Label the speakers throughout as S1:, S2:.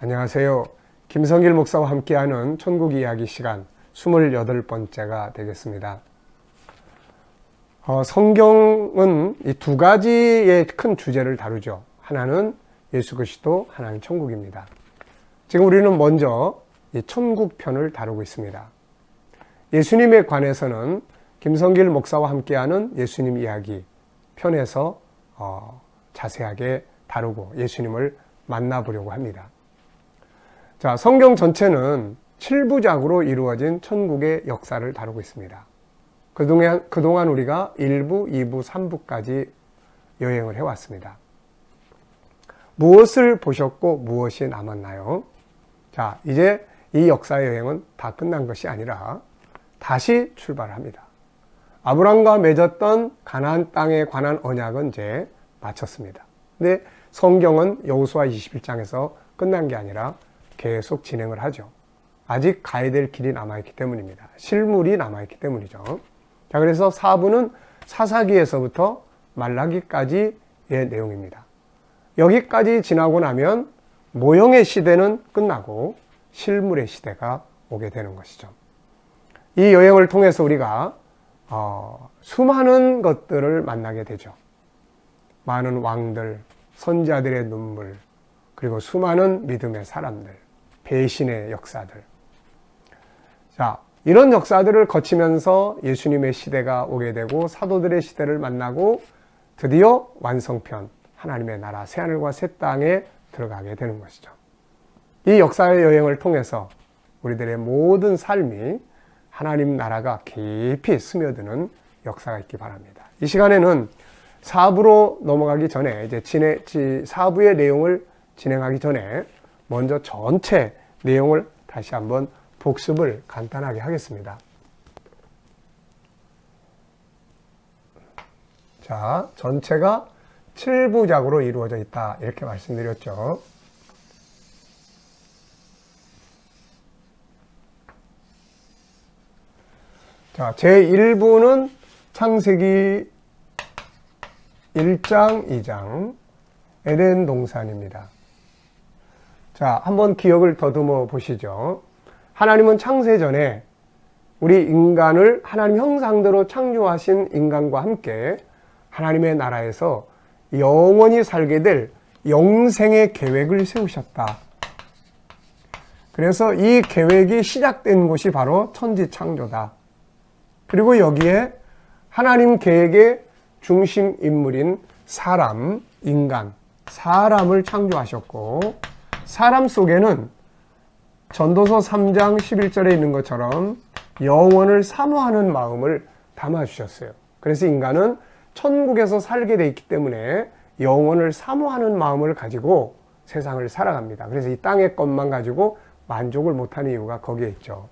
S1: 안녕하세요. 김성길 목사와 함께하는 천국 이야기 시간 28번째가 되겠습니다. 성경은 이 두 가지의 큰 주제를 다루죠. 하나는 예수 그리스도, 하나는 천국입니다. 지금 우리는 먼저 이 천국 편을 다루고 있습니다. 예수님에 관해서는 김성길 목사와 함께하는 예수님 이야기 편에서 자세하게 다루고 예수님을 만나보려고 합니다. 자, 성경 전체는 7부작으로 이루어진 천국의 역사를 다루고 있습니다. 그동안 우리가 1부, 2부, 3부까지 여행을 해왔습니다. 무엇을 보셨고 무엇이 남았나요? 자, 이제 이 역사 여행은 다 끝난 것이 아니라 다시 출발합니다. 아브람과 맺었던 가나안 땅에 관한 언약은 이제 마쳤습니다. 근데 성경은 여호수아 21장에서 끝난 게 아니라 계속 진행을 하죠. 아직 가야 될 길이 남아있기 때문입니다. 실물이 남아있기 때문이죠. 자, 그래서 4부는 사사기에서부터 말라기까지의 내용입니다. 여기까지 지나고 나면 모형의 시대는 끝나고 실물의 시대가 오게 되는 것이죠. 이 여행을 통해서 우리가 수많은 것들을 만나게 되죠. 많은 왕들, 선자들의 눈물, 그리고 수많은 믿음의 사람들, 배신의 역사들. 자, 이런 역사들을 거치면서 예수님의 시대가 오게 되고 사도들의 시대를 만나고 드디어 완성편, 하나님의 나라, 새하늘과 새 땅에 들어가게 되는 것이죠. 이 역사의 여행을 통해서 우리들의 모든 삶이 하나님 나라가 깊이 스며드는 역사가 있기 바랍니다. 이 시간에는 4부로 넘어가기 전에, 이제 4부의 내용을 진행하기 전에 먼저 전체 내용을 다시 한번 복습을 간단하게 하겠습니다. 자, 전체가 7부작으로 이루어져 있다, 이렇게 말씀드렸죠. 자, 제1부는 창세기 1장, 2장, 에덴 동산입니다. 자, 한번 기억을 더듬어 보시죠. 하나님은 창세 전에 우리 인간을 하나님 형상대로 창조하신 인간과 함께 하나님의 나라에서 영원히 살게 될 영생의 계획을 세우셨다. 그래서 이 계획이 시작된 곳이 바로 천지 창조다. 그리고 여기에 하나님 계획의 중심 인물인 사람, 인간, 사람을 창조하셨고, 사람 속에는 전도서 3장 11절에 있는 것처럼 영원을 사모하는 마음을 담아주셨어요. 그래서 인간은 천국에서 살게 돼 있기 때문에 영원을 사모하는 마음을 가지고 세상을 살아갑니다. 그래서 이 땅의 것만 가지고 만족을 못하는 이유가 거기에 있죠.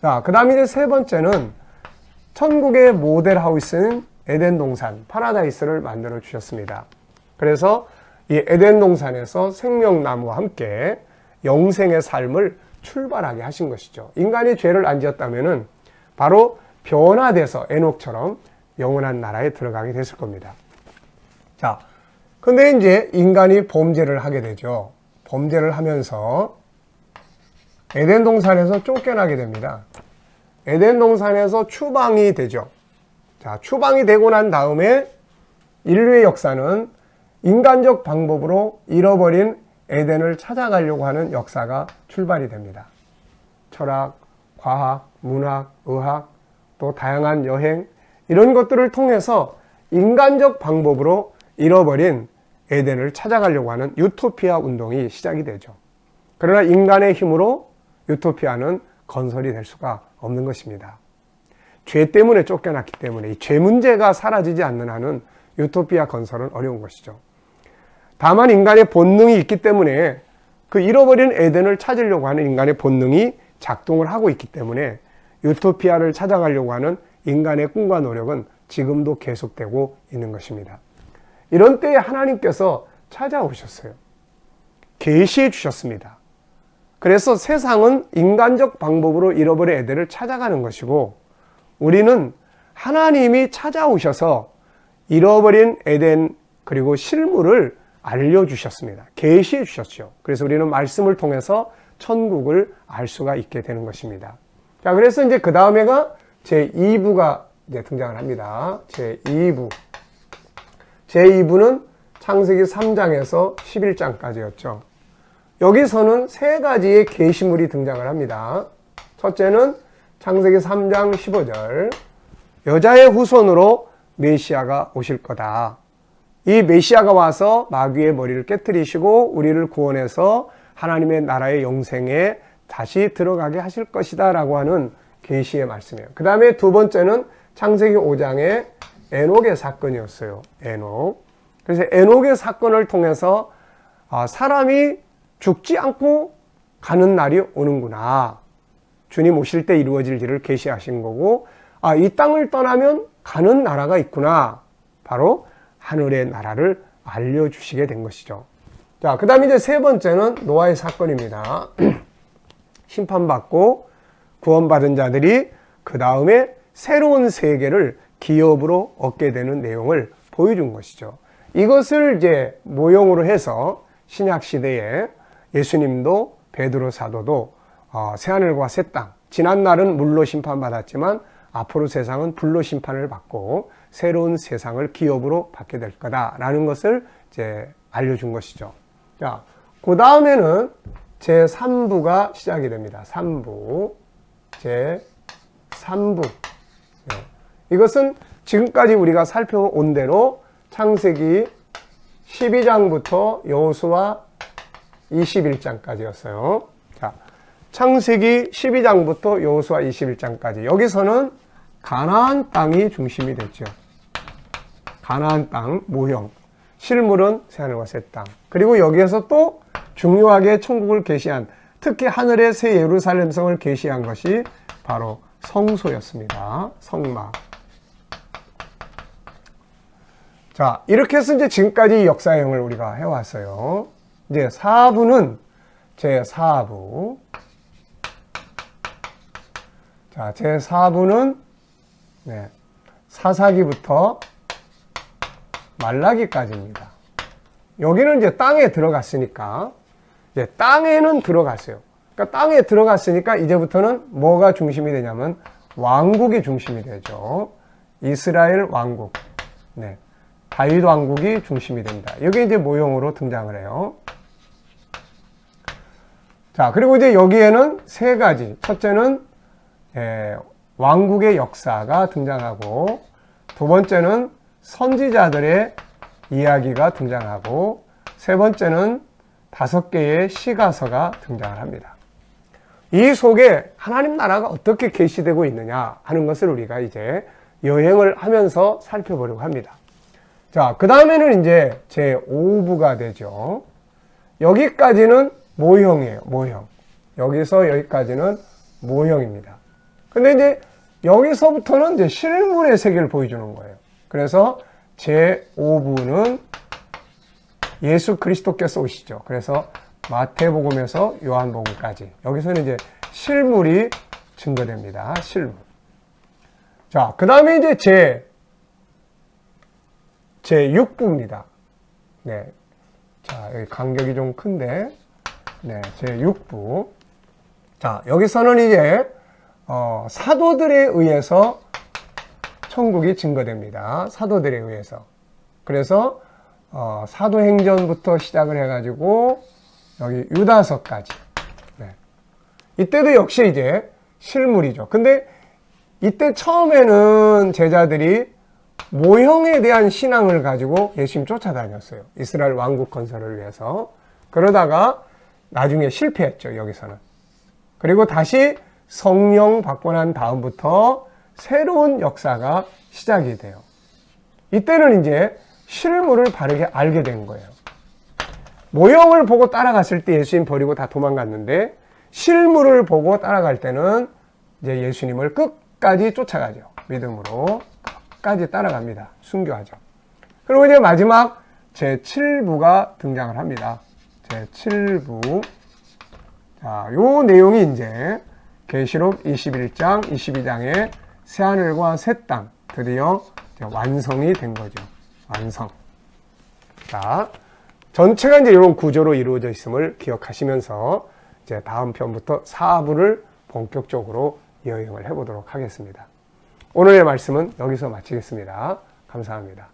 S1: 자, 그 다음에 이제 세 번째는 천국의 모델 하우스인 에덴 동산, 파라다이스를 만들어 주셨습니다. 그래서 이 에덴 동산에서 생명나무와 함께 영생의 삶을 출발하게 하신 것이죠. 인간이 죄를 안 지었다면은 바로 변화돼서 에녹처럼 영원한 나라에 들어가게 됐을 겁니다. 자, 근데 이제 인간이 범죄를 하게 되죠. 범죄를 하면서 에덴 동산에서 쫓겨나게 됩니다. 에덴 동산에서 추방이 되죠. 자, 추방이 되고 난 다음에 인류의 역사는 인간적 방법으로 잃어버린 에덴을 찾아가려고 하는 역사가 출발이 됩니다. 철학, 과학, 문학, 의학, 또 다양한 여행, 이런 것들을 통해서 인간적 방법으로 잃어버린 에덴을 찾아가려고 하는 유토피아 운동이 시작이 되죠. 그러나 인간의 힘으로 유토피아는 건설이 될 수가 없는 것입니다. 죄 때문에 쫓겨났기 때문에 이 죄 문제가 사라지지 않는 한은 유토피아 건설은 어려운 것이죠. 다만 인간의 본능이 있기 때문에 그 잃어버린 에덴을 찾으려고 하는 인간의 본능이 작동을 하고 있기 때문에 유토피아를 찾아가려고 하는 인간의 꿈과 노력은 지금도 계속되고 있는 것입니다. 이런 때에 하나님께서 찾아오셨어요. 계시해 주셨습니다. 그래서 세상은 인간적 방법으로 잃어버린 에덴을 찾아가는 것이고, 우리는 하나님이 찾아오셔서 잃어버린 에덴 그리고 실물을 알려주셨습니다. 계시해 주셨죠. 그래서 우리는 말씀을 통해서 천국을 알 수가 있게 되는 것입니다. 자, 그래서 이제 그 다음에가 제2부가 이제 등장을 합니다. 제2부. 제2부는 창세기 3장에서 11장까지였죠. 여기서는 세 가지의 계시물이 등장을 합니다. 첫째는 창세기 3장 15절. 여자의 후손으로 메시아가 오실 거다. 이 메시아가 와서 마귀의 머리를 깨뜨리시고 우리를 구원해서 하나님의 나라의 영생에 다시 들어가게 하실 것이다 라고 하는 계시의 말씀이에요. 그 다음에 두 번째는 창세기 5장의 에녹의 사건이었어요. 에녹. 그래서 에녹의 사건을 통해서 사람이 죽지 않고 가는 날이 오는구나. 주님 오실 때 이루어질 일을 계시하신 거고, 이 땅을 떠나면 가는 나라가 있구나. 바로 하늘의 나라를 알려주시게 된 것이죠. 자, 그 다음에 이제 세 번째는 노아의 사건입니다. 심판받고 구원받은 자들이 그 다음에 새로운 세계를 기업으로 얻게 되는 내용을 보여준 것이죠. 이것을 이제 모형으로 해서 신약 시대에 예수님도 베드로 사도도 새하늘과 새 땅, 지난 날은 물로 심판받았지만 앞으로 세상은 불로 심판을 받고 새로운 세상을 기업으로 받게 될 거다라는 것을 이제 알려준 것이죠. 자, 그 다음에는 제3부가 시작이 됩니다. 3부. 제3부. 이것은 지금까지 우리가 살펴온 대로 창세기 12장부터 여호수아 21장까지였어요. 자, 창세기 12장부터 여호수아 21장까지. 여기서는 가나안 땅이 중심이 됐죠. 가나안 땅 모형. 실물은 새하늘과 새 땅. 그리고 여기에서 또 중요하게 천국을 계시한, 특히 하늘의 새 예루살렘 성을 계시한 것이 바로 성소였습니다. 성막. 자, 이렇게 해서 이제 지금까지 역사형을 우리가 해왔어요. 이제 4부는 제4부. 자, 제4부는 사사기부터 말라기까지입니다. 여기는 이제 땅에 들어갔으니까, 이제 땅에는 들어갔어요. 그러니까 땅에 들어갔으니까 이제부터는 뭐가 중심이 되냐면 왕국이 중심이 되죠. 이스라엘 왕국. 다윗 왕국이 중심이 됩니다. 여기 이제 모형으로 등장을 해요. 자, 그리고 이제 여기에는 세 가지. 첫째는 왕국의 역사가 등장하고, 두 번째는 선지자들의 이야기가 등장하고, 세 번째는 5개의 시가서가 등장을 합니다. 이 속에 하나님 나라가 어떻게 계시되고 있느냐 하는 것을 우리가 이제 여행을 하면서 살펴보려고 합니다. 자, 그 다음에는 이제 제5부가 되죠. 여기까지는 모형이에요. 모형. 여기서 여기까지는 모형입니다. 근데 이제 여기서부터는 이제 실물의 세계를 보여주는 거예요. 그래서 제5부는 예수 그리스도께서 오시죠. 그래서 마태복음에서 요한복음까지. 여기서는 이제 실물이 증거됩니다. 실물. 자, 그 다음에 이제 제6부입니다. 자, 여기 간격이 좀 큰데, 제6부. 자, 여기서는 이제, 사도들에 의해서 천국이 증거됩니다. 사도들에 의해서. 그래서, 사도행전부터 시작을 해가지고, 여기 유다서까지. 이때도 역시 이제 실물이죠. 근데 이때 처음에는 제자들이 모형에 대한 신앙을 가지고 예수님 쫓아다녔어요. 이스라엘 왕국 건설을 위해서. 그러다가 나중에 실패했죠, 여기서는. 그리고 다시 성령 받고 난 다음부터 새로운 역사가 시작이 돼요. 이때는 이제 실물을 바르게 알게 된 거예요. 모형을 보고 따라갔을 때 예수님 버리고 다 도망갔는데, 실물을 보고 따라갈 때는 이제 예수님을 끝까지 쫓아가죠. 믿음으로 끝까지 따라갑니다. 순교하죠. 그리고 이제 마지막 제7부가 등장을 합니다. 제7부. 자, 요 내용이 이제 계시록 21장, 22장의 새하늘과 새 땅, 드디어 완성이 된 거죠. 완성. 자, 전체가 이제 이런 구조로 이루어져 있음을 기억하시면서 이제 다음 편부터 4부를 본격적으로 여행을 해보도록 하겠습니다. 오늘의 말씀은 여기서 마치겠습니다. 감사합니다.